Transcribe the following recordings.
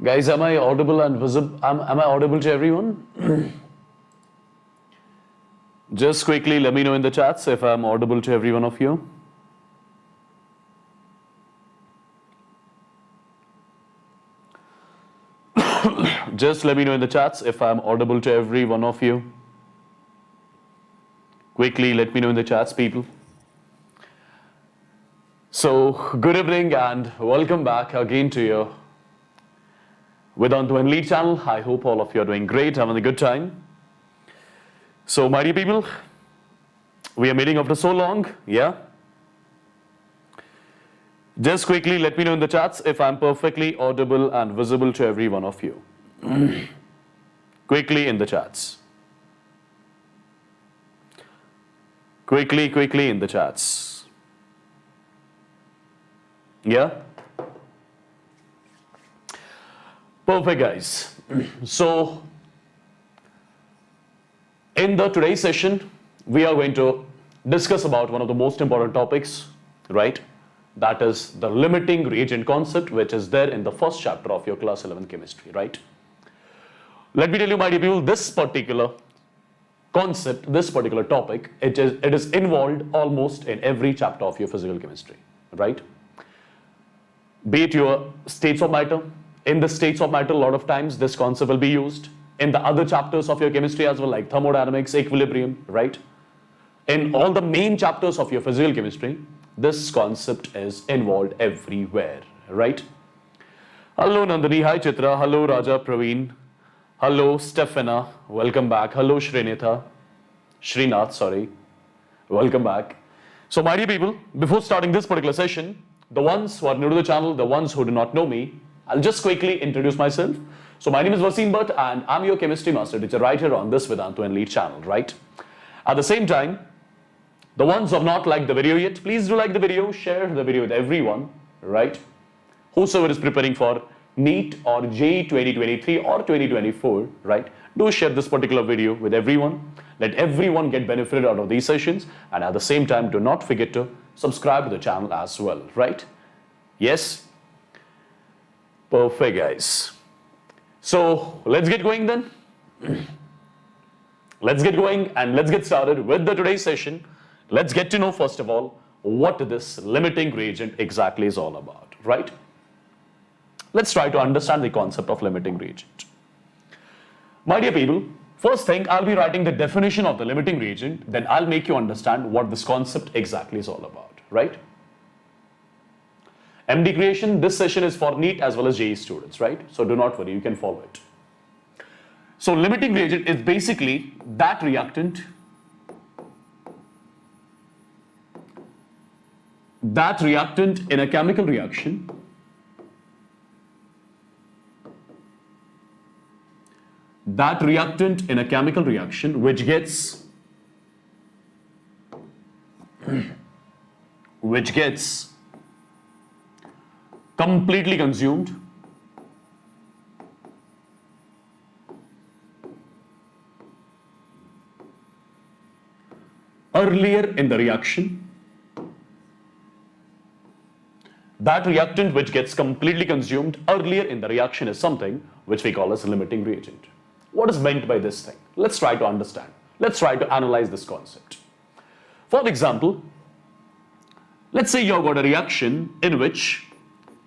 Guys, am I audible and visible? Am I audible to everyone? Just quickly let me know in the chats if I'm audible to every one of you. Just let me know in the chats if I'm audible to every one of you. Quickly let me know in the chats, people. So, good evening and welcome back again to your Vedantu Enlite channel. I hope all of you are doing great, having a good time. So, my dear people, we are meeting after so long, yeah? Just quickly let me know in the chats if I'm perfectly audible and visible to every one of you. Quickly in the chats. Quickly in the chats. Yeah? Perfect, guys. So, in the today's session, we are going to discuss about one of the most important topics, right? That is the limiting reagent concept, which is there in the first chapter of your class 11 chemistry, right? Let me tell you, my dear people, this particular concept, this particular topic, it is involved almost in every chapter of your physical chemistry, right? Be it your states of matter. In the states of matter, a lot of times this concept will be used. In the other chapters of your chemistry as well, like thermodynamics, equilibrium, right? In all the main chapters of your physical chemistry, this concept is involved everywhere, right? Hello Nandini, hi Chitra, hello Raja Praveen, hello Stefana, welcome back, hello Srinath, sorry, welcome back. So my dear people, before starting this particular session, the ones who are new to the channel, the ones who do not know me, I'll just quickly introduce myself. So my name is Wassim and I'm your chemistry master teacher right here on this Vedantu Enlite channel, right? At the same time, the ones who have not liked the video yet, please do like the video, share the video with everyone, right? Whosoever is preparing for NEET or JEE 2023 or 2024, right? Do share this particular video with everyone. Let everyone get benefited out of these sessions, and at the same time, do not forget to subscribe to the channel as well, right? Yes? Perfect, guys. So, let's get going then. Let's get going and let's get started with the today's session. Let's get to know first of all what this limiting reagent exactly is all about, right? Let's try to understand the concept of limiting reagent. My dear people, first thing I'll be writing the definition of the limiting reagent, then I'll make you understand what this concept exactly is all about, right? MD creation, this session is for NEET as well as JEE students, right? So do not worry, you can follow it. So limiting reagent is basically that reactant in a chemical reaction which gets completely consumed earlier in the reaction. That reactant which gets completely consumed earlier in the reaction is something which we call as limiting reagent. What is meant by this thing? Let's try to understand. Let's try to analyze this concept. For example, let's say you've got a reaction in which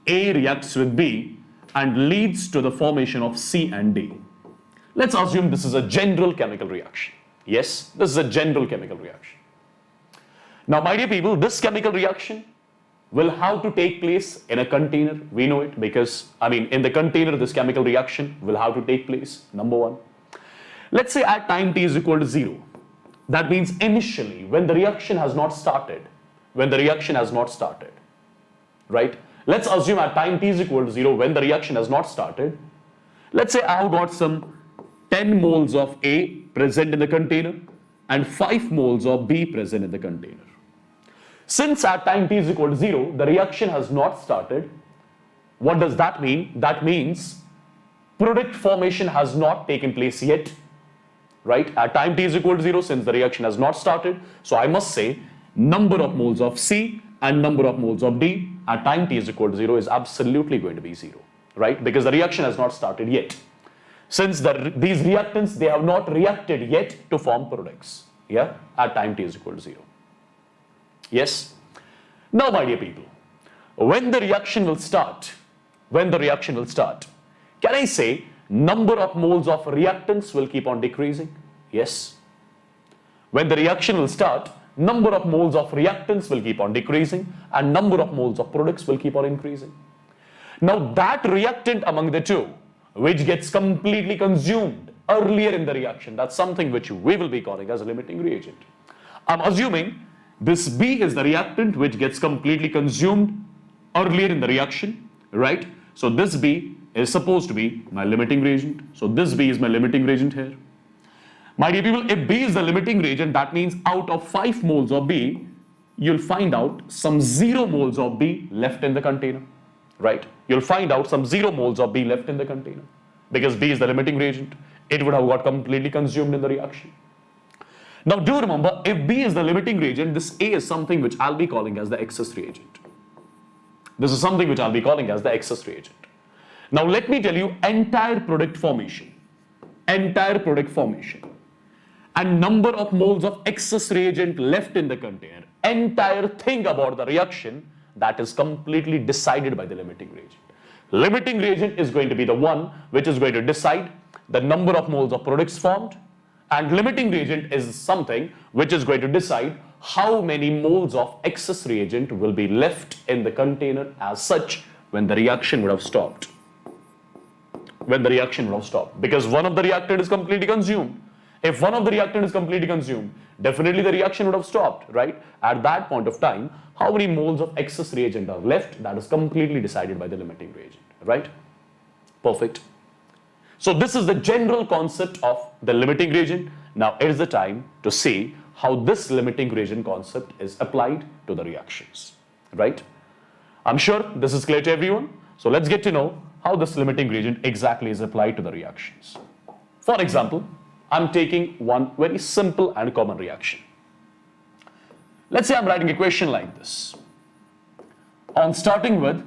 A reacts with B and leads to the formation of C and D. Let's assume this is a general chemical reaction. Yes, this is a general chemical reaction. Now, my dear people, this chemical reaction will have to take place in a container. We know it because, in the container, this chemical reaction will have to take place, number one. Let's say at time t is equal to 0. That means initially, when the reaction has not started, right? Let's assume at time t is equal to 0, when the reaction has not started, let's say I have got some 10 moles of A present in the container and 5 moles of B present in the container. Since at time t is equal to 0, the reaction has not started. What does that mean? That means product formation has not taken place yet, right? At time t is equal to 0, since the reaction has not started, so I must say number of moles of C and number of moles of D at time t is equal to 0 is absolutely going to be 0. right? Because the reaction has not started yet. Since these reactants, they have not reacted yet to form products, yeah, at time t is equal to 0. Yes? Now, my dear people, when the reaction will start, can I say number of moles of reactants will keep on decreasing? Yes. When the reaction will start, number of moles of reactants will keep on decreasing and number of moles of products will keep on increasing. Now, that reactant among the two which gets completely consumed earlier in the reaction, that's something which we will be calling as a limiting reagent. I'm assuming this B is the reactant which gets completely consumed earlier in the reaction, right? So this B is supposed to be my limiting reagent. So this B is my limiting reagent here. My dear people, if B is the limiting reagent, that means out of 5 moles of B, you'll find out some 0 moles of B left in the container, right? You'll find out some 0 moles of B left in the container. Because B is the limiting reagent, it would have got completely consumed in the reaction. Now do remember, if B is the limiting reagent, this A is something which I'll be calling as the excess reagent. This is something which I'll be calling as the excess reagent. Now let me tell you entire product formation, and number of moles of excess reagent left in the container, entire thing about the reaction, that is completely decided by the limiting reagent. Limiting reagent is going to be the one which is going to decide the number of moles of products formed, and limiting reagent is something which is going to decide how many moles of excess reagent will be left in the container as such when the reaction would have stopped. Because one of the reactant is completely consumed. If one of the reactant is completely consumed, definitely the reaction would have stopped, right? At that point of time, how many moles of excess reagent are left, that is completely decided by the limiting reagent, right? Perfect. So this is the general concept of the limiting reagent. Now it is the time to see how this limiting reagent concept is applied to the reactions, right? I'm sure this is clear to everyone. So let's get to know how this limiting reagent exactly is applied to the reactions. For example, I'm taking one very simple and common reaction. Let's say I'm writing a question like this. On starting with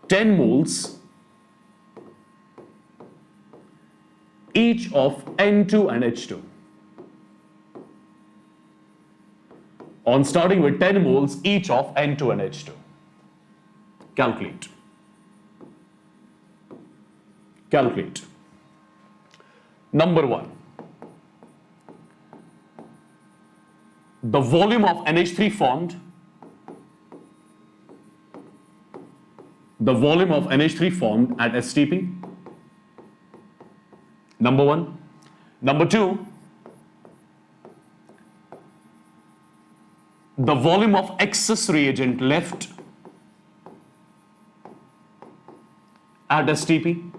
10 moles each of N2 and H2. On starting with 10 moles each of N2 and H2. Calculate. Number 1. The volume of NH3 formed. The volume of NH3 formed at STP. Number 1. Number 2. The volume of excess reagent left at STP.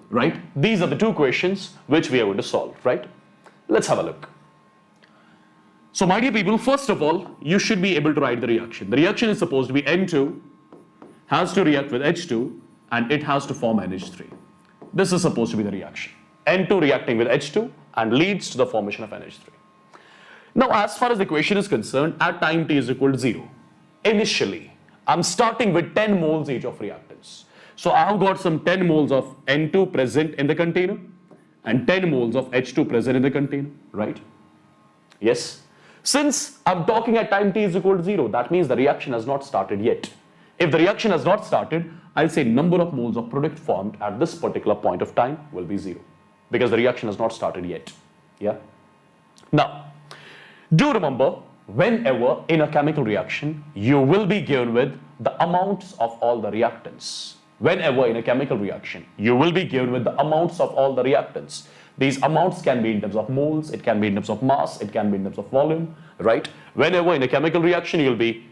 Right? These are the two questions which we are going to solve, right? Let's have a look. So my dear people, first of all, you should be able to write the reaction. The reaction is supposed to be N2 has to react with H2 and it has to form NH3. This is supposed to be the reaction. N2 reacting with H2 and leads to the formation of NH3. Now, as far as the equation is concerned, at time t is equal to 0, initially, I'm starting with 10 moles each of reactants. So I have got some 10 moles of N2 present in the container and 10 moles of H2 present in the container, right? Yes. Since I'm talking at time t is equal to 0, that means the reaction has not started yet. If the reaction has not started, I'll say number of moles of product formed at this particular point of time will be 0 because the reaction has not started yet. Yeah. Now, do remember, whenever in a chemical reaction, you will be given with the amounts of all the reactants. Whenever in a chemical reaction, you will be given with the amounts of all the reactants. These amounts can be in terms of moles, it can be in terms of mass, it can be in terms of volume, right? Whenever in a chemical reaction, you'll be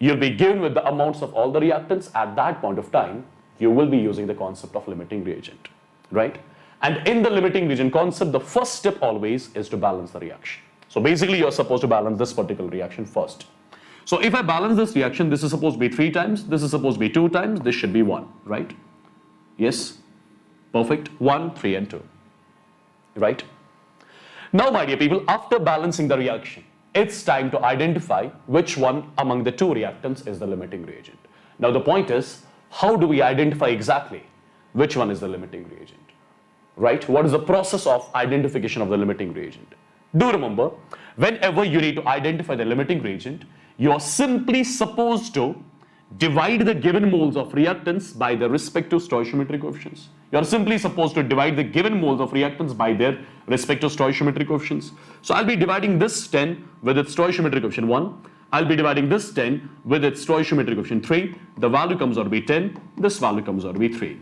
given with the amounts of all the reactants. At that point of time, you will be using the concept of limiting reagent, right? And in the limiting reagent concept, the first step always is to balance the reaction. So basically, you're supposed to balance this particular reaction first. So if I balance this reaction, this is supposed to be 3 times, this is supposed to be 2 times, this should be 1, right? Yes? Perfect. 1, 3, and 2. Right? Now, my dear people, after balancing the reaction, it's time to identify which one among the two reactants is the limiting reagent. Now the point is, how do we identify exactly which one is the limiting reagent? Right? What is the process of identification of the limiting reagent? Do remember, whenever you need to identify the limiting reagent, you are simply supposed to divide the given moles of reactants by the respective stoichiometric coefficients. You are simply supposed to divide the given moles of reactants by their respective stoichiometric coefficients. So I'll be dividing this 10 with its stoichiometric coefficient 1. I'll be dividing this 10 with its stoichiometric coefficient 3. The value comes out to be 10. This value comes out to be 3.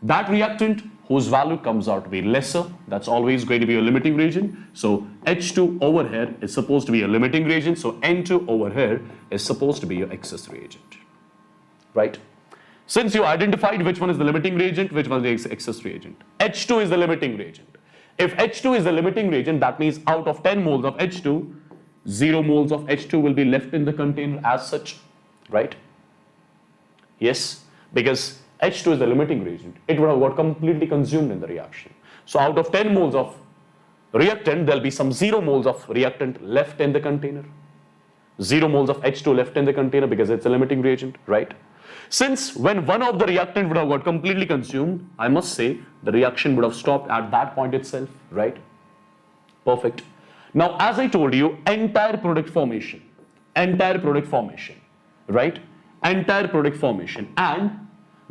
That reactant whose value comes out to be lesser, that's always going to be a limiting reagent. So H2 over here is supposed to be a limiting reagent. So N2 over here is supposed to be your excess reagent. Right? Since you identified which one is the limiting reagent, which one is the excess reagent, H2 is the limiting reagent. If H2 is the limiting reagent, that means out of 10 moles of H2, 0 moles of H2 will be left in the container as such, right? Yes, because H2 is the limiting reagent. It would have got completely consumed in the reaction. So out of 10 moles of reactant, there'll be some 0 moles of reactant left in the container. 0 moles of H2 left in the container because it's a limiting reagent, right? Since when one of the reactant would have got completely consumed, I must say the reaction would have stopped at that point itself, right? Perfect. Now, as I told you, entire product formation, right? Entire product formation and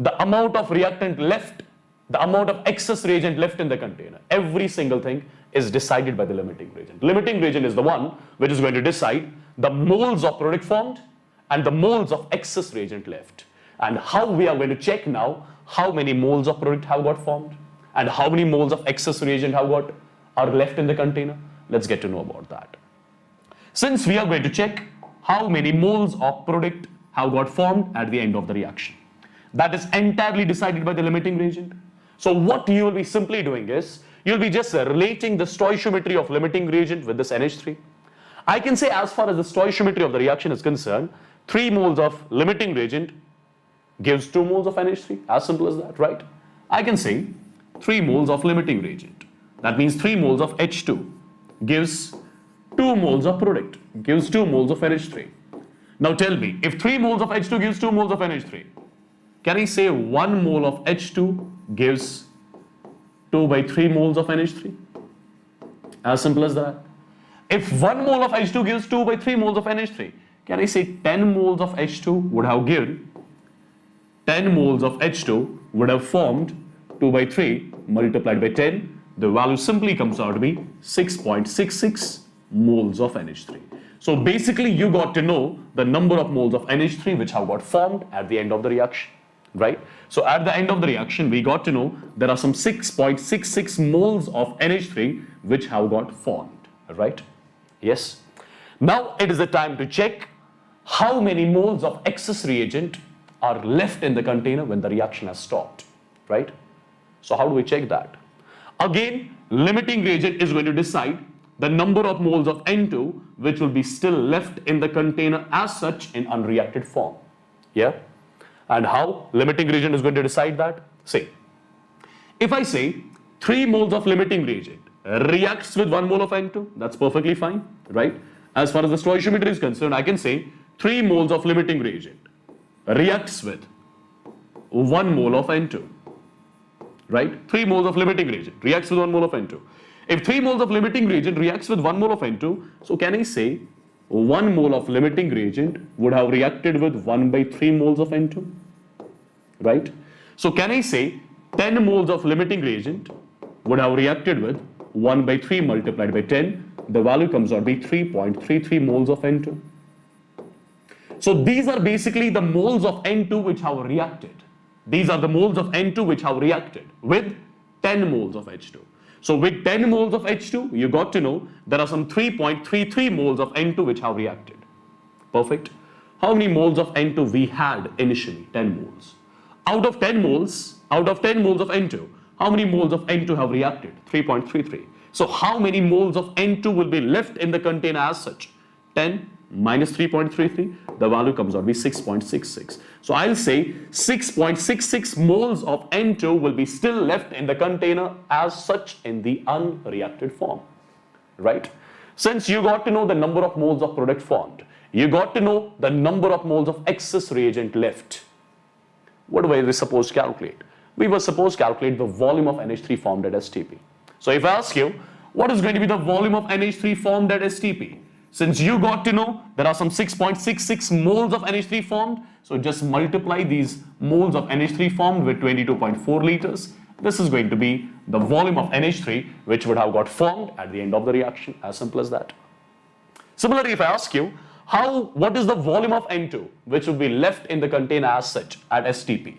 the amount of reactant left, the amount of excess reagent left in the container, every single thing is decided by the limiting reagent. Limiting reagent is the one which is going to decide the moles of product formed and the moles of excess reagent left. And how we are going to check now how many moles of product have got formed and how many moles of excess reagent are left in the container. Let's get to know about that. Since we are going to check how many moles of product have got formed at the end of the reaction, that is entirely decided by the limiting reagent. So what you will be simply doing is, you'll be just relating the stoichiometry of limiting reagent with this NH3. I can say as far as the stoichiometry of the reaction is concerned, 3 moles of limiting reagent gives 2 moles of NH3, as simple as that, right? I can say 3 moles of limiting reagent. That means 3 moles of H2 gives 2 moles of product, gives 2 moles of NH3. Now tell me, if 3 moles of H2 gives 2 moles of NH3, can I say 1 mole of H2 gives 2 by 3 moles of NH3? As simple as that. If 1 mole of H2 gives 2 by 3 moles of NH3, can I say 10 moles of H2 would have given 10 moles of H2 would have formed 2 by 3 multiplied by 10. The value simply comes out to be 6.66 moles of NH3. So basically you got to know the number of moles of NH3 which have got formed at the end of the reaction, right? So at the end of the reaction, we got to know there are some 6.66 moles of NH3 which have got formed, right? Yes. Now it is the time to check how many moles of excess reagent are left in the container when the reaction has stopped, right? So how do we check that? Again, limiting reagent is going to decide the number of moles of N2 which will be still left in the container as such in unreacted form. Yeah? And how limiting reagent is going to decide that? Say, if I say 3 moles of limiting reagent reacts with 1 mole of N2, that's perfectly fine, right? As far as the stoichiometry is concerned, I can say 3 moles of limiting reagent reacts with 1 mole of N2, right? 3 moles of limiting reagent reacts with 1 mole of N2. If 3 moles of limiting reagent reacts with 1 mole of N2, so can I say 1 mole of limiting reagent would have reacted with 1 by 3 moles of N2, right? So can I say 10 moles of limiting reagent would have reacted with 1 by 3 multiplied by 10, the value comes out to be 3.33 moles of N2. So these are basically the moles of N2 which have reacted. These are the moles of N2 which have reacted with 10 moles of H2. So with 10 moles of H2, you got to know there are some 3.33 moles of N2 which have reacted. Perfect. How many moles of N2 we had initially? 10 moles. Out of 10 moles of N2, how many moles of N2 have reacted? 3.33. So how many moles of N2 will be left in the container as such? 10 minus 3.33, the value comes out to be 6.66. So I'll say 6.66 moles of N2 will be still left in the container as such in the unreacted form, right? Since you got to know the number of moles of product formed, you got to know the number of moles of excess reagent left. What were we supposed to calculate? We were supposed to calculate the volume of NH3 formed at STP. So if I ask you, what is going to be the volume of NH3 formed at STP? Since you got to know there are some 6.66 moles of NH3 formed, so just multiply these moles of NH3 formed with 22.4 liters. This is going to be the volume of NH3 which would have got formed at the end of the reaction, as simple as that. Similarly, if I ask you, what is the volume of N2 which would be left in the container as such at STP?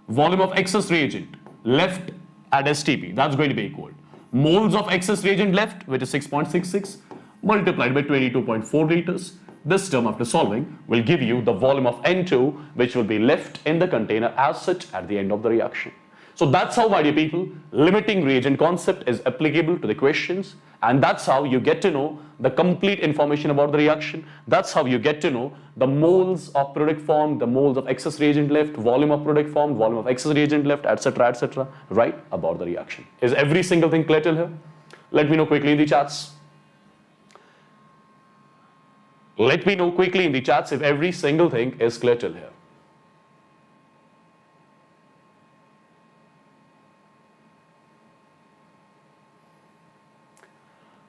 Volume of excess reagent left at STP, that's going to be equal. Moles of excess reagent left, which is 6.66, multiplied by 22.4 liters. This term after solving will give you the volume of N2 which will be left in the container as such at the end of the reaction. So that's how, my dear people, limiting reagent concept is applicable to the questions, and that's how you get to know the complete information about the reaction. That's how you get to know the moles of product formed, the moles of excess reagent left, volume of product formed, volume of excess reagent left, etc., right, about the reaction. Is every single thing clear till here? Let me know quickly in the chats. Let me know quickly in the chats if every single thing is clear till here.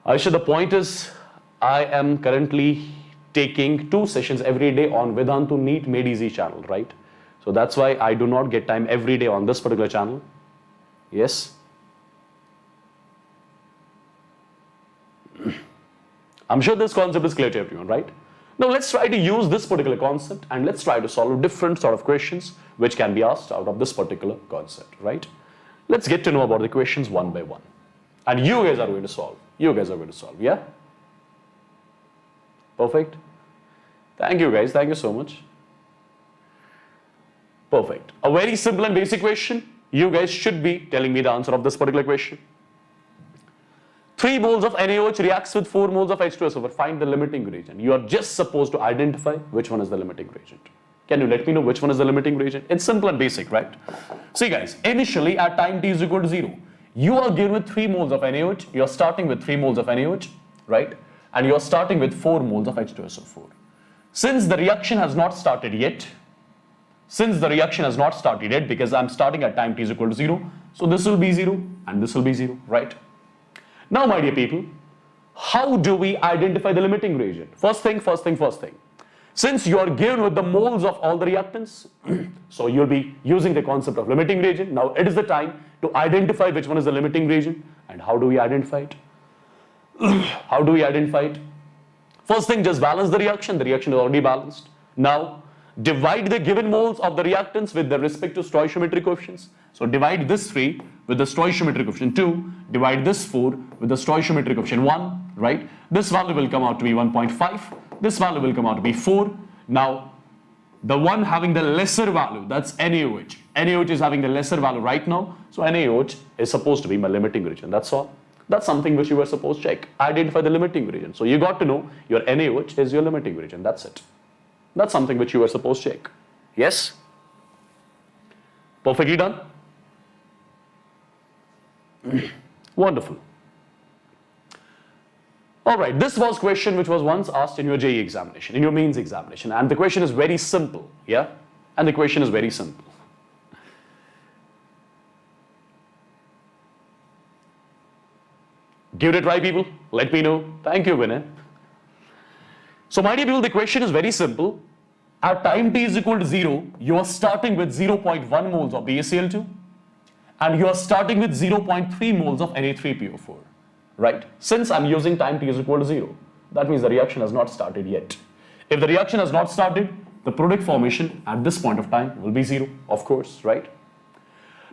Aisha, the point is, I am currently taking 2 sessions every day on Vedantu NEET Made Easy channel, right? So that's why I do not get time every day on this particular channel. Yes? I'm sure this concept is clear to everyone, right? Now let's try to use this particular concept and let's try to solve different sort of questions which can be asked out of this particular concept, right? Let's get to know about the questions one by one. And you guys are going to solve. You guys are going to solve, yeah? Perfect. Thank you guys. Thank you so much. Perfect. A very simple and basic question. You guys should be telling me the answer of this particular question. 3 moles of NaOH reacts with 4 moles of H2SO4. Find the limiting reagent. You are just supposed to identify which one is the limiting reagent. Can you let me know which one is the limiting reagent? It's simple and basic, right? See guys, initially at time t is equal to 0, you are given with 3 moles of NaOH. You are starting with 3 moles of NaOH, right? And you are starting with 4 moles of H2SO4. Since the reaction has not started yet, because I'm starting at time t is equal to 0, so this will be 0 and this will be 0, right? Now, my dear people, how do we identify the limiting reagent? First thing. Since you are given with the moles of all the reactants, so you'll be using the concept of limiting reagent. Now it is the time to identify which one is the limiting reagent. And how do we identify it? How do we identify it? First thing, just balance the reaction. The reaction is already balanced. Now, divide the given moles of the reactants with their respective stoichiometric coefficients. So divide this 3 with the stoichiometric coefficient 2, divide this 4 with the stoichiometric coefficient 1, right? This value will come out to be 1.5. This value will come out to be 4. Now, the one having the lesser value, that's NaOH. NaOH is having the lesser value right now. So NaOH is supposed to be my limiting reagent. That's all. That's something which you were supposed to check. Identify the limiting reagent. So you got to know your NaOH is your limiting reagent. That's it. That's something which you were supposed to check. Yes? Perfectly done? Wonderful. Alright, this was question which was once asked in your JEE examination, in your mains examination, and the question is very simple, yeah? And the question is very simple. Give it a try, people. Let me know. Thank you, Vinay. So, my dear people, the question is very simple. At time t is equal to 0, you are starting with 0.1 moles of BaCl2 and you are starting with 0.3 moles of Na3PO4, right? Since I'm using time t is equal to 0, that means the reaction has not started yet. If the reaction has not started, the product formation at this point of time will be 0, of course, right?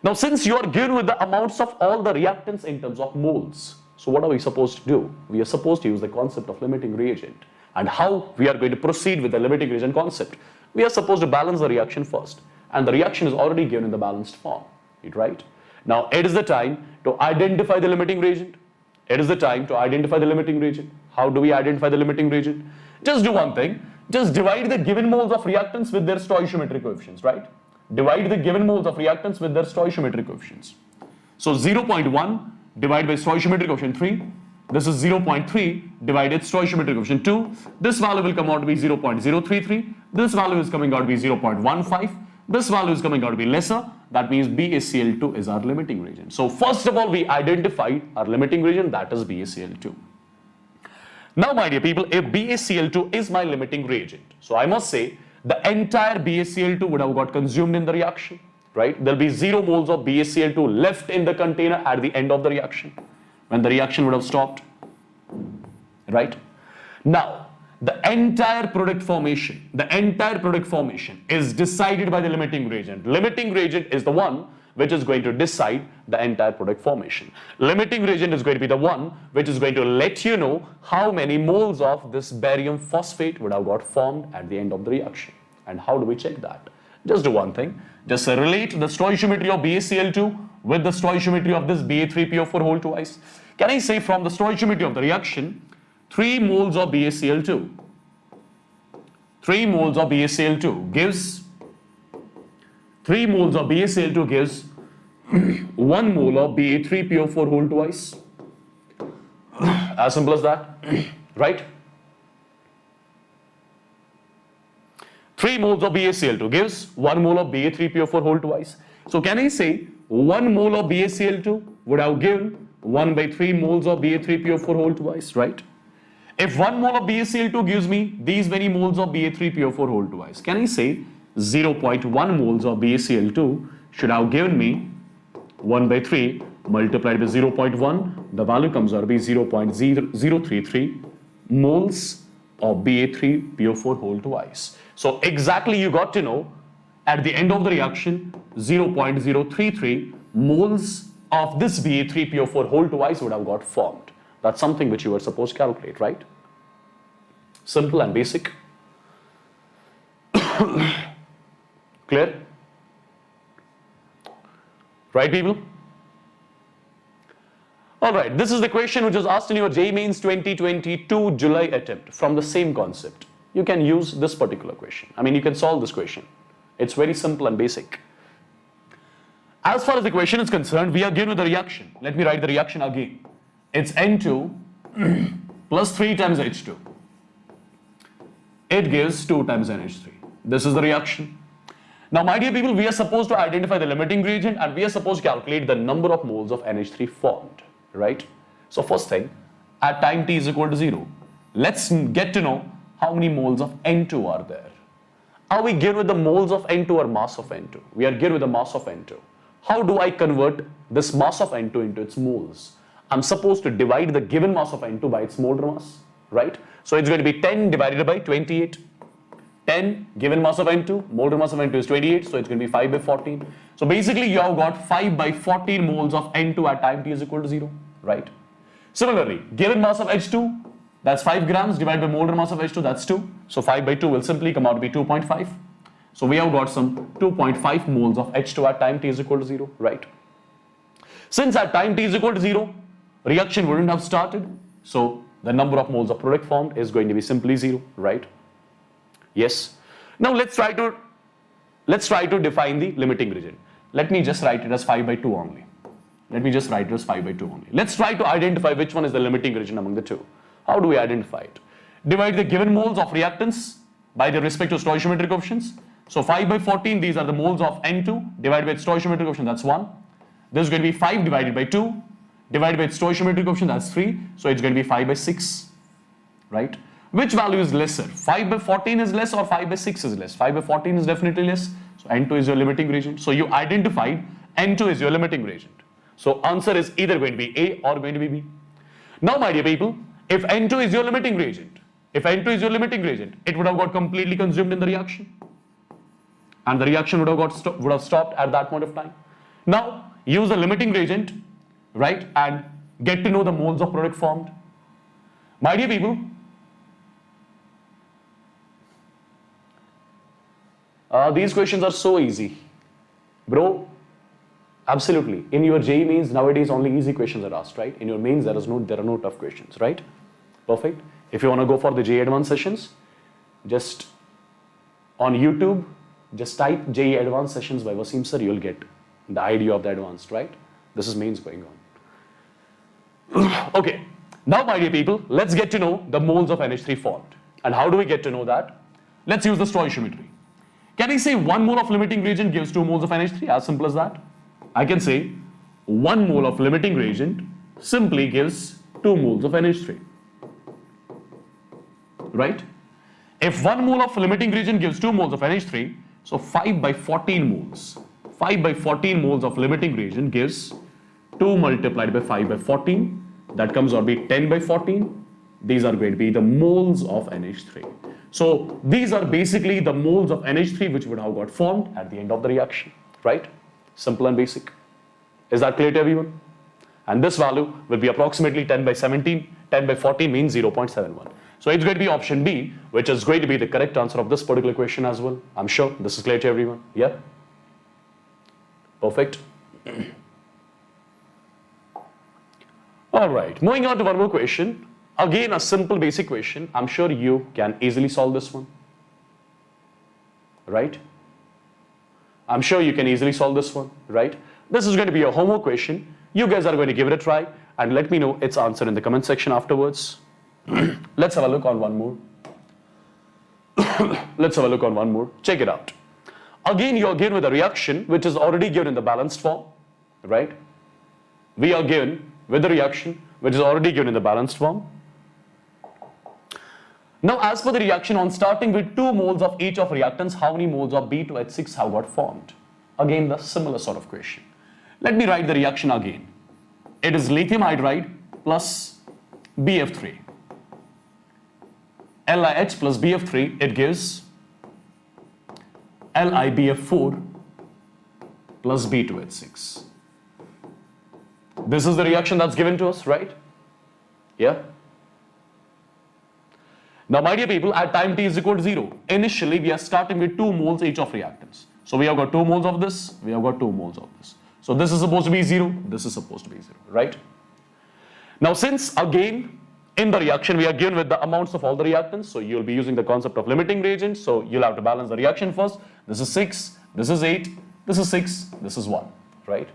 Now, since you are given with the amounts of all the reactants in terms of moles, so what are we supposed to do? We are supposed to use the concept of limiting reagent. And how we are going to proceed with the limiting reagent concept? We are supposed to balance the reaction first. And the reaction is already given in the balanced form, right? Now, it is the time to identify the limiting reagent. It is the time to identify the limiting reagent. How do we identify the limiting reagent? Just do one thing. Just divide the given moles of reactants with their stoichiometric coefficients, right? Divide the given moles of reactants with their stoichiometric coefficients. So 0.1 divided by stoichiometric coefficient 3, This is 0.3 divided stoichiometric coefficient 2. This value will come out to be 0.033. This value is coming out to be 0.15. This value is coming out to be lesser. That means BaCl2 is our limiting reagent. So first of all, we identified our limiting reagent, that is BaCl2. Now, my dear people, if BaCl2 is my limiting reagent, so I must say the entire BaCl2 would have got consumed in the reaction, right? There'll be 0 moles of BaCl2 left in the container at the end of the reaction, when the reaction would have stopped, right? Now, the entire product formation is decided by the limiting reagent. Limiting reagent is the one which is going to decide the entire product formation. Limiting reagent is going to be the one which is going to let you know how many moles of this barium phosphate would have got formed at the end of the reaction. And how do we check that? Just do one thing. Just relate the stoichiometry of BaCl2 with the stoichiometry of this Ba3PO4 whole twice. Can I say from the stoichiometry of the reaction, 3 moles of BaCl2 gives 1 mole of Ba3PO4 whole twice. As simple as that, right? 3 moles of BaCl2 gives 1 mole of Ba3PO4 whole twice. So can I say 1 mole of BaCl2 would have given 1/3 moles of Ba3PO4 whole twice, right? If 1 mole of BaCl2 gives me these many moles of Ba3PO4 whole twice, can I say 0.1 moles of BaCl2 should have given me 1/3 multiplied by 0.1, the value comes out to be 0.033 moles of Ba3PO4 whole twice. So exactly you got to know at the end of the reaction 0.033 moles of this Ba3PO4 whole twice would have got formed. That's something which you were supposed to calculate, right? Simple and basic. Clear? Right, people? Alright, this is the question which was asked in your JEE Mains 2022 July attempt from the same concept. You can use this particular question. I mean, you can solve this question. It's very simple and basic. As far as the question is concerned, we are given with the reaction. Let me write the reaction again. It's N2 plus 3 times H2. It gives 2 times NH3. This is the reaction. Now, my dear people, we are supposed to identify the limiting reagent and we are supposed to calculate the number of moles of NH3 formed, right? So first thing, at time t is equal to 0, let's get to know how many moles of N2 are there. Are we given with the moles of N2 or mass of N2? We are given with the mass of N2. How do I convert this mass of N2 into its moles? I'm supposed to divide the given mass of N2 by its molar mass, right? So it's going to be 10 divided by 28. 10 given mass of N2, molar mass of N2 is 28, so it's going to be 5 by 14. So basically you have got 5 by 14 moles of N2 at time t is equal to 0, right? Similarly, given mass of H2, that's 5 grams divided by molar mass of H2, that's 2. So 5 by 2 will simply come out to be 2.5. So we have got some 2.5 moles of H2 at time t is equal to 0, right? Since at time t is equal to 0, reaction wouldn't have started. So the number of moles of product formed is going to be simply 0, right? Yes. Now let's try to define the limiting reagent. Let me just write it as 5 by 2 only. Let's try to identify which one is the limiting reagent among the two. How do we identify it? Divide the given moles of reactants by their respective stoichiometric coefficients. So 5 by 14, these are the moles of N2 divided by its stoichiometric coefficient, that's 1. This is going to be 5 divided by 2 divided by its stoichiometric coefficient, that's 3. So it's going to be 5 by 6, right? Which value is lesser? 5 by 14 is less or 5 by 6 is less? 5 by 14 is definitely less. So N2 is your limiting reagent. So you identified N2 is your limiting reagent. So answer is either going to be A or going to be B. Now, my dear people, if N2 is your limiting reagent, it would have got completely consumed in the reaction. And the reaction would have stopped at that point of time. Now, use the limiting reagent, right, and get to know the moles of product formed. My dear people, these questions are so easy. Bro, absolutely. In your JEE Mains, nowadays only easy questions are asked, right? In your mains, there are no tough questions, right? Perfect. If you want to go for the JEE Advanced sessions, just on YouTube, just type JEE Advanced sessions by Wassim sir, you'll get the idea of the advanced, right? This is mains going on. Okay. Now, my dear people, let's get to know the moles of NH3 formed. And how do we get to know that? Let's use the stoichiometry. Can I say 1 mole of limiting reagent gives 2 moles of NH3? As simple as that. I can say 1 mole of limiting reagent simply gives 2 moles of NH3. Right? If 1 mole of limiting reagent gives 2 moles of NH3, so 5 by 14 moles. 5 by 14 moles of limiting reagent gives 2 multiplied by 5 by 14. That comes out to be 10 by 14. These are going to be the moles of NH3. So these are basically the moles of NH3 which would have got formed at the end of the reaction, right? Simple and basic. Is that clear to everyone? And this value will be approximately 10 by 17. 10 by 14 means 0.71. So it's going to be option B, which is going to be the correct answer of this particular question as well. I'm sure this is clear to everyone. Yeah? Perfect. All right, moving on to one more question. Again, a simple basic question. I'm sure you can easily solve this one. Right? I'm sure you can easily solve this one. Right? This is going to be a homework question. You guys are going to give it a try and let me know its answer in the comment section afterwards. Let's have a look on one more. Let's have a look on one more. Check it out. Again, you're given with a reaction which is already given in the balanced form. Right? We are given with the reaction which is already given in the balanced form. Now, as per the reaction, on starting with 2 moles of each of reactants, how many moles of B2H6 have got formed? Again, the similar sort of question. Let me write the reaction again. It is lithium hydride plus BF3. LiH plus BF3, it gives LiBF4 plus B2H6. This is the reaction that's given to us, right? Yeah? Now, my dear people, at time t is equal to 0, initially we are starting with 2 moles each of reactants. So we have got 2 moles of this, we have got 2 moles of this. So this is supposed to be 0, this is supposed to be 0, right? Now, since again in the reaction we are given with the amounts of all the reactants, so you'll be using the concept of limiting reagents, so you'll have to balance the reaction first. This is 6, this is 8, this is 6, this is 1, right?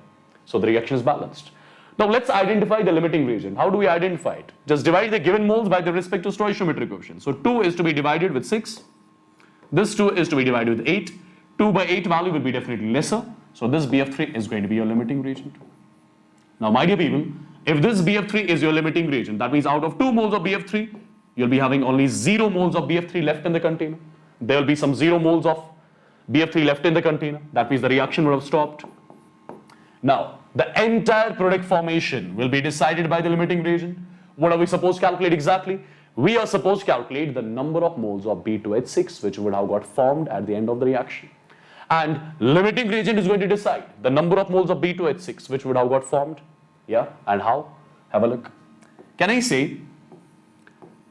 So the reaction is balanced. Now let's identify the limiting reagent. How do we identify it? Just divide the given moles by the respective stoichiometric coefficient. So 2 is to be divided with 6. This 2 is to be divided with 8. 2 by 8 value will be definitely lesser. So this BF3 is going to be your limiting reagent. Now, my dear people, if this BF3 is your limiting reagent, that means out of 2 moles of BF3, you'll be having only 0 moles of BF3 left in the container. There will be some 0 moles of BF3 left in the container. That means the reaction would have stopped. Now, the entire product formation will be decided by the limiting reagent. What are we supposed to calculate exactly? We are supposed to calculate the number of moles of B2H6 which would have got formed at the end of the reaction. And limiting reagent is going to decide the number of moles of B2H6 which would have got formed. Yeah, and how? Have a look. Can I say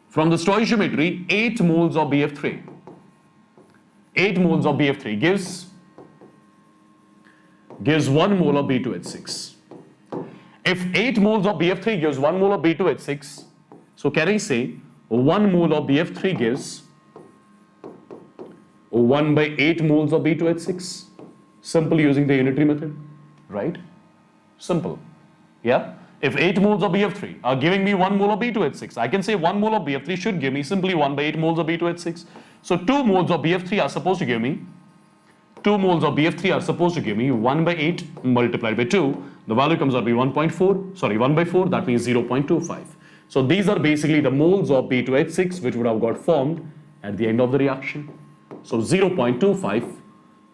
from the stoichiometry 8 moles of BF3? 8 moles of BF3 gives 1 mole of B2H6. If 8 moles of BF3 gives 1 mole of B2H6, so can I say 1 mole of BF3 gives 1 by 8 moles of B2H6? Simple, using the unitary method, right? Simple. Yeah? If 8 moles of BF3 are giving me 1 mole of B2H6, I can say 1 mole of BF3 should give me simply 1 by 8 moles of B2H6. So 2 moles of BF3 are supposed to give me 2 moles of BF3 are supposed to give me 1 by 8 multiplied by 2. The value comes out to be 1 by 4, that means 0.25. So these are basically the moles of B2H6 which would have got formed at the end of the reaction. So 0.25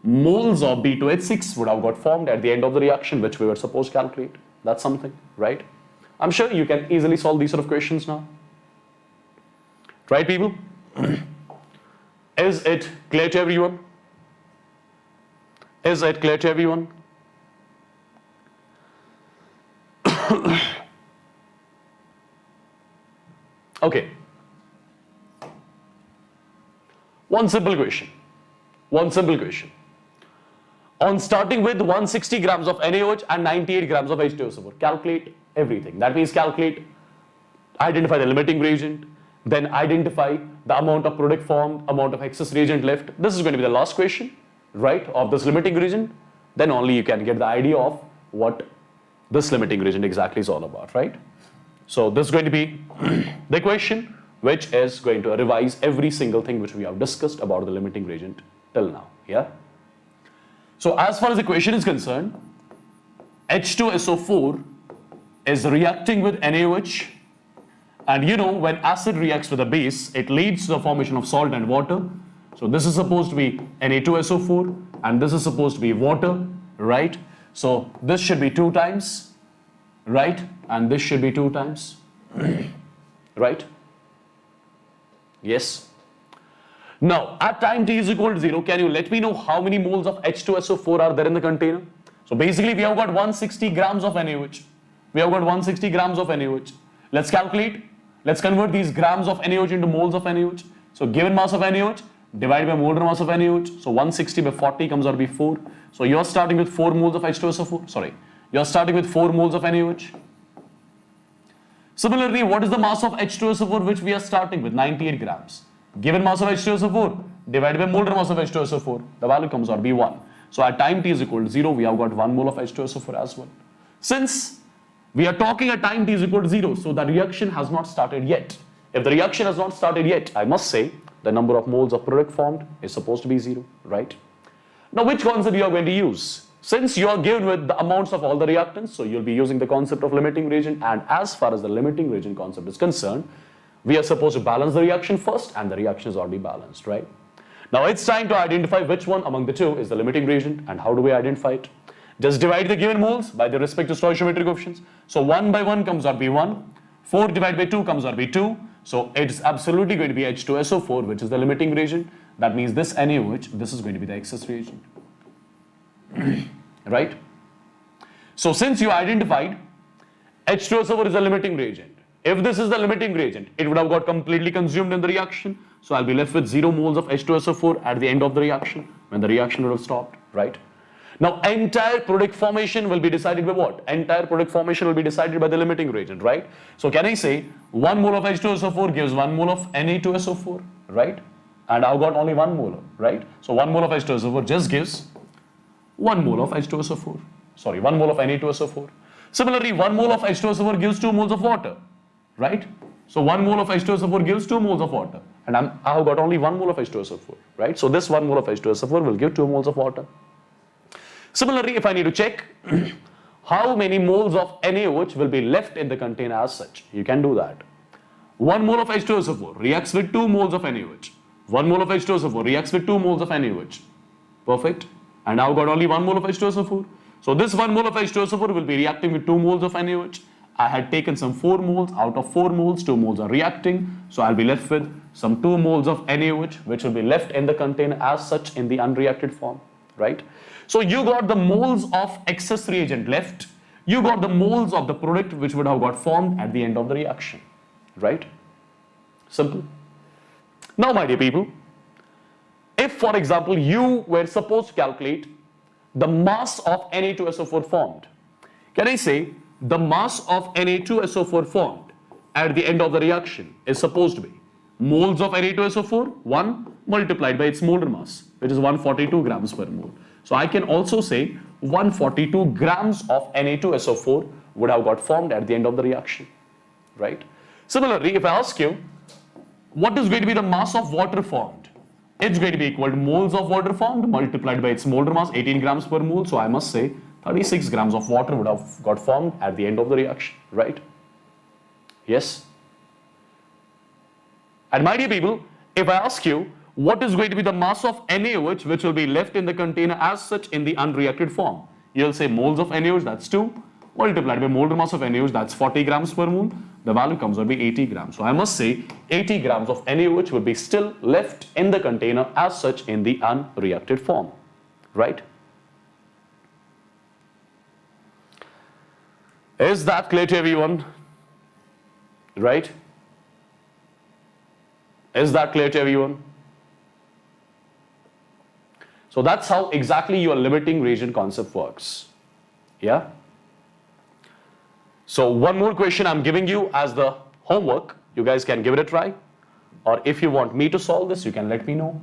moles of B2H6 would have got formed at the end of the reaction which we were supposed to calculate. That's something, right? I'm sure you can easily solve these sort of questions now. Right, people? Is it clear to everyone? Is it clear to everyone? Okay. One simple question. On starting with 160 grams of NaOH and 98 grams of H2SO4, calculate everything. That means identify the limiting reagent, then identify the amount of product formed, amount of excess reagent left. This is going to be the last question, right, of this limiting reagent. Then only you can get the idea of what this limiting reagent exactly is all about, right? So this is going to be the equation which is going to revise every single thing which we have discussed about the limiting reagent till now. Yeah. So as far as the equation is concerned, H2SO4 is reacting with NaOH, and you know when acid reacts with a base, it leads to the formation of salt and water. So this is supposed to be Na2SO4 and this is supposed to be water, right? So this should be 2 times, right? And this should be 2 times, right? Yes. Now at time t is equal to 0, can you let me know how many moles of H2SO4 are there in the container? So basically we have got 160 grams of NaOH. We have got 160 grams of NaOH. Let's calculate. Let's convert these grams of NaOH into moles of NaOH. So given mass of NaOH divided by molar mass of NaOH. So 160 by 40 comes out to be 4. So you're starting with 4 moles of H2SO4. Sorry. You're starting with 4 moles of NaOH. Similarly, what is the mass of H2SO4 which we are starting with? 98 grams. Given mass of H2SO4 divided by molar mass of H2SO4. The value comes out to be 1. So at time t is equal to 0, we have got 1 mole of H2SO4 as well. Since we are talking at time t is equal to 0, so the reaction has not started yet. If the reaction has not started yet, I must say the number of moles of product formed is supposed to be 0, right? Now which concept you are going to use? Since you are given with the amounts of all the reactants, so you'll be using the concept of limiting reagent, and as far as the limiting reagent concept is concerned, we are supposed to balance the reaction first and the reaction is already balanced, right? Now it's time to identify which one among the two is the limiting reagent, and how do we identify it? Just divide the given moles by the respective stoichiometric coefficients. So 1 by 1 comes out to be 1, 4 divided by 2 comes out to be 2, so it's absolutely going to be H2SO4 which is the limiting reagent. That means this NaOH, this is going to be the excess reagent, right? So since you identified H2SO4 is the limiting reagent, if this is the limiting reagent, it would have got completely consumed in the reaction. So I'll be left with 0 moles of H2SO4 at the end of the reaction when the reaction would have stopped, right? Now entire product formation will be decided by what? Entire product formation will be decided by the limiting reagent, right? So can I say 1 mole of H2SO4 gives 1 mole of Na2SO4, right? And I've got only 1 mole, right? So 1 mole of H2SO4 just gives 1 mole of H2SO4. Sorry, 1 mole of Na2SO4. Similarly, 1 mole of H2SO4 gives 2 moles of water, right? So 1 mole of H2SO4 gives 2 moles of water, and I've got only 1 mole of H2SO4, right? So this 1 mole of H2SO4 will give 2 moles of water. Similarly, if I need to check how many moles of NaOH will be left in the container as such, you can do that. 1 mole of H2SO4 reacts with 2 moles of NaOH. 1 mole of H2SO4 reacts with 2 moles of NaOH. Perfect. And I've got only 1 mole of H2SO4. So this 1 mole of H2SO4 will be reacting with 2 moles of NaOH. I had taken some 4 moles. Out of 4 moles, 2 moles are reacting. So I'll be left with some 2 moles of NaOH, which will be left in the container as such in the unreacted form, right? So you got the moles of excess reagent left. You got the moles of the product which would have got formed at the end of the reaction, right? Simple. Now, my dear people, if for example you were supposed to calculate the mass of Na2SO4 formed, can I say the mass of Na2SO4 formed at the end of the reaction is supposed to be moles of Na2SO4, 1 multiplied by its molar mass, which is 142 grams per mole. So I can also say 142 grams of Na2SO4 would have got formed at the end of the reaction, right? Similarly, if I ask you, what is going to be the mass of water formed? It's going to be equal to moles of water formed multiplied by its molar mass, 18 grams per mole. So I must say 36 grams of water would have got formed at the end of the reaction, right? Yes. And my dear people, if I ask you, what is going to be the mass of NaOH which will be left in the container as such in the unreacted form? You'll say moles of NaOH, that's 2, multiplied by molar mass of NaOH, that's 40 grams per mole. The value comes out to be 80 grams. So I must say 80 grams of NaOH will be still left in the container as such in the unreacted form, right? Is that clear to everyone? Right? Is that clear to everyone? So that's how exactly your limiting reagent concept works. Yeah? So one more question I'm giving you as the homework. You guys can give it a try. Or if you want me to solve this, you can let me know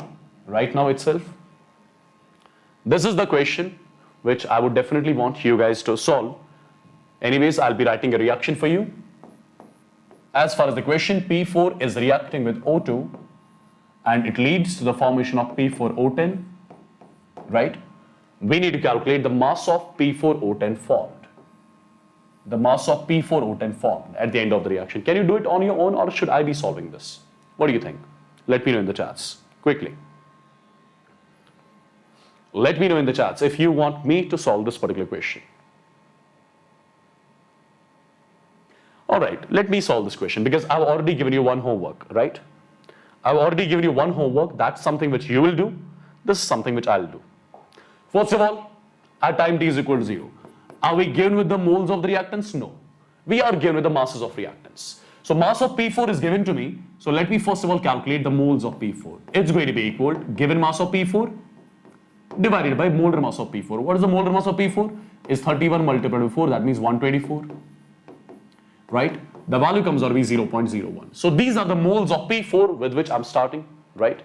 right now itself. This is the question which I would definitely want you guys to solve. Anyways, I'll be writing a reaction for you. as far as the question, P4 is reacting with O2 and it leads to the formation of P4O10, right? We need to calculate the mass of P4O10 formed. The mass of P4O10 formed at the end of the reaction. Can you do it on your own or should I be solving this? What do you think? Let me know in the chats, quickly. Let me know in the chats if you want me to solve this particular question. Alright, let me solve this question because I've already given you one homework, right? I've already given you one homework, that's something which you will do, this is something which I'll do. First of all, at time t is equal to 0. Are we given with the moles of the reactants? No. We are given with the masses of reactants. So mass of P4 is given to me. So let me first of all calculate the moles of P4. It's going to be equal to given mass of P4 divided by molar mass of P4. What is the molar mass of P4? Is 31 multiplied by 4, that means 124. Right? The value comes out to be 0.01. So these are the moles of P4 with which I'm starting, right?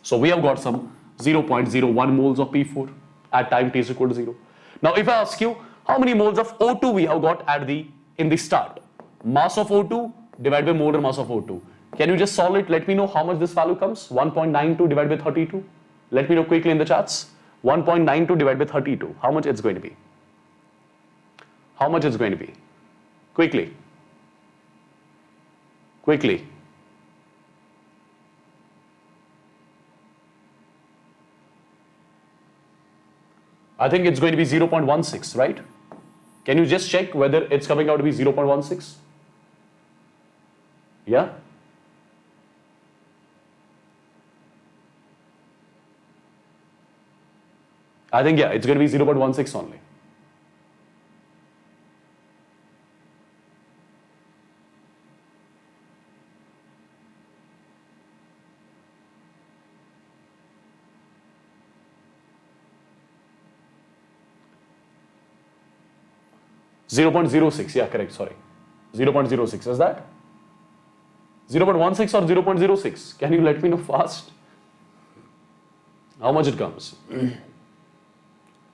So we have got some 0.01 moles of P4 at time t is equal to 0. Now if I ask you how many moles of O2 we have got in the start, mass of O2 divided by molar mass of O2. Can you just solve it? Let me know how much this value comes. 1.92 divided by 32. Let me know quickly in the chats. 1.92 divided by 32. How much it's going to be? How much it's going to be? Quickly. Quickly. I think it's going to be 0.16, right? Can you just check whether it's coming out to be 0.16? Yeah? I think, yeah, it's going to be 0.16 only. .06, yeah, correct, sorry. 0.06, is that? 0.16 or 0.06? Can you let me know fast? How much it comes?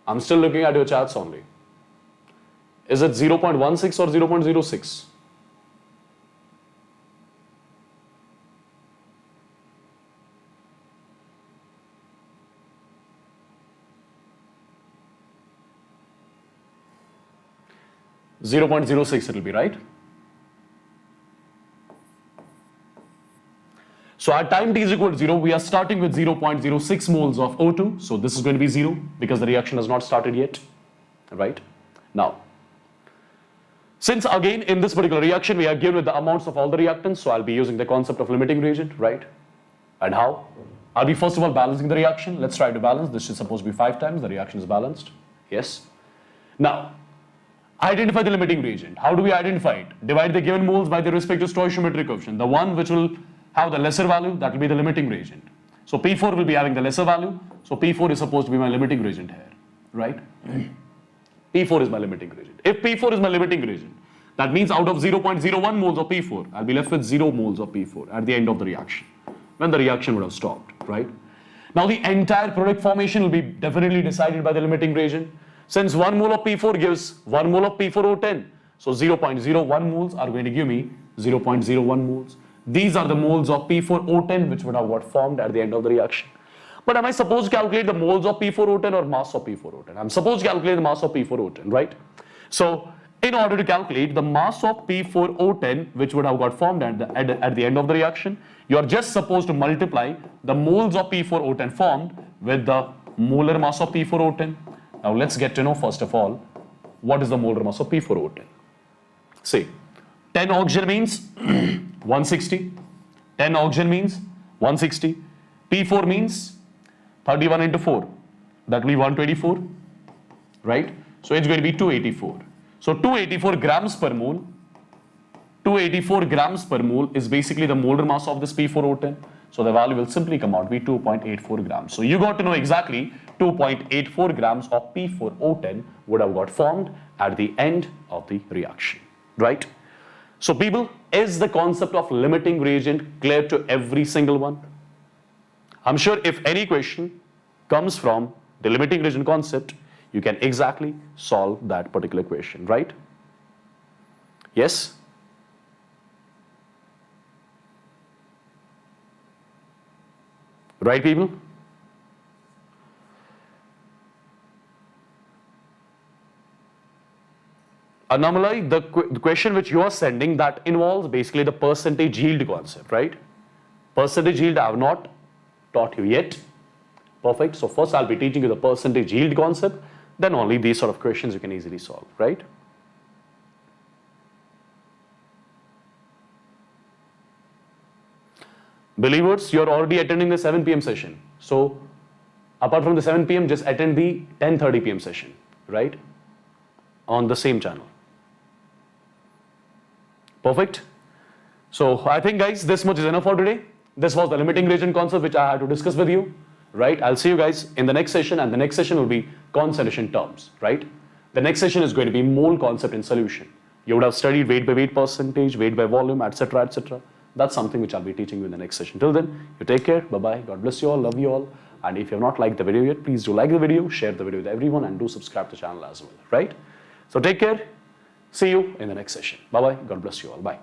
I'm still looking at your chats only. Is it 0.16 or 0.06? .06 it will be, right? So at time t is equal to 0, we are starting with 0.06 moles of O2. So this is going to be 0 because the reaction has not started yet, right? Now, since again in this particular reaction we are given with the amounts of all the reactants, so I'll be using the concept of limiting reagent, right? And how? I'll be first of all balancing the reaction. Let's try to balance. This is supposed to be 5 times. The reaction is balanced. Yes. Now, identify the limiting reagent. How do we identify it? Divide the given moles by the respective stoichiometric coefficient. The one which will have the lesser value, that will be the limiting reagent. So P4 will be having the lesser value. So P4 is supposed to be my limiting reagent here, right? P4 is my limiting reagent. If P4 is my limiting reagent, that means out of 0.01 moles of P4, I'll be left with 0 moles of P4 at the end of the reaction, when the reaction would have stopped, right? Now the entire product formation will be definitely decided by the limiting reagent. Since 1 mole of P4 gives 1 mole of P4O10, so 0.01 moles are going to give me 0.01 moles. These are the moles of P4O10 which would have got formed at the end of the reaction. But am I supposed to calculate the moles of P4O10 or mass of P4O10? I'm supposed to calculate the mass of P4O10, right? So in order to calculate the mass of P4O10 which would have got formed at the end of the reaction, you are just supposed to multiply the moles of P4O10 formed with the molar mass of P4O10. Now let's get to know first of all what is the molar mass of P4O10. See, 10 oxygen means 160, 10 oxygen means 160, P4 means 31 into 4, that will be 124, right? So it's going to be 284. So 284 grams per mole, 284 grams per mole is basically the molar mass of this P4O10. So the value will simply come out to be 2.84 grams. So you got to know exactly 2.84 grams of P4O10 would have got formed at the end of the reaction, right? So people, is the concept of limiting reagent clear to every single one? I'm sure if any question comes from the limiting reagent concept, you can exactly solve that particular question, right? Yes? Right, people? Anomaly, the question which you are sending, that involves basically the percentage yield concept, right? Percentage yield I have not taught you yet. Perfect. So first I'll be teaching you the percentage yield concept, then only these sort of questions you can easily solve, right? Believers, you're already attending the 7 p.m. session. So apart from the 7 p.m., just attend the 10:30 p.m. session, right? On the same channel. Perfect. So I think, guys, this much is enough for today. This was the limiting reagent concept which I had to discuss with you, right? I'll see you guys in the next session, and the next session will be concentration terms, right? The next session is going to be mole concept in solution. You would have studied weight by weight percentage, weight by volume, etc., etc. That's something which I'll be teaching you in the next session. Till then, you take care. Bye-bye. God bless you all. Love you all. And if you have not liked the video yet, please do like the video, share the video with everyone, and do subscribe to the channel as well, right? So take care. See you in the next session. Bye-bye. God bless you all. Bye.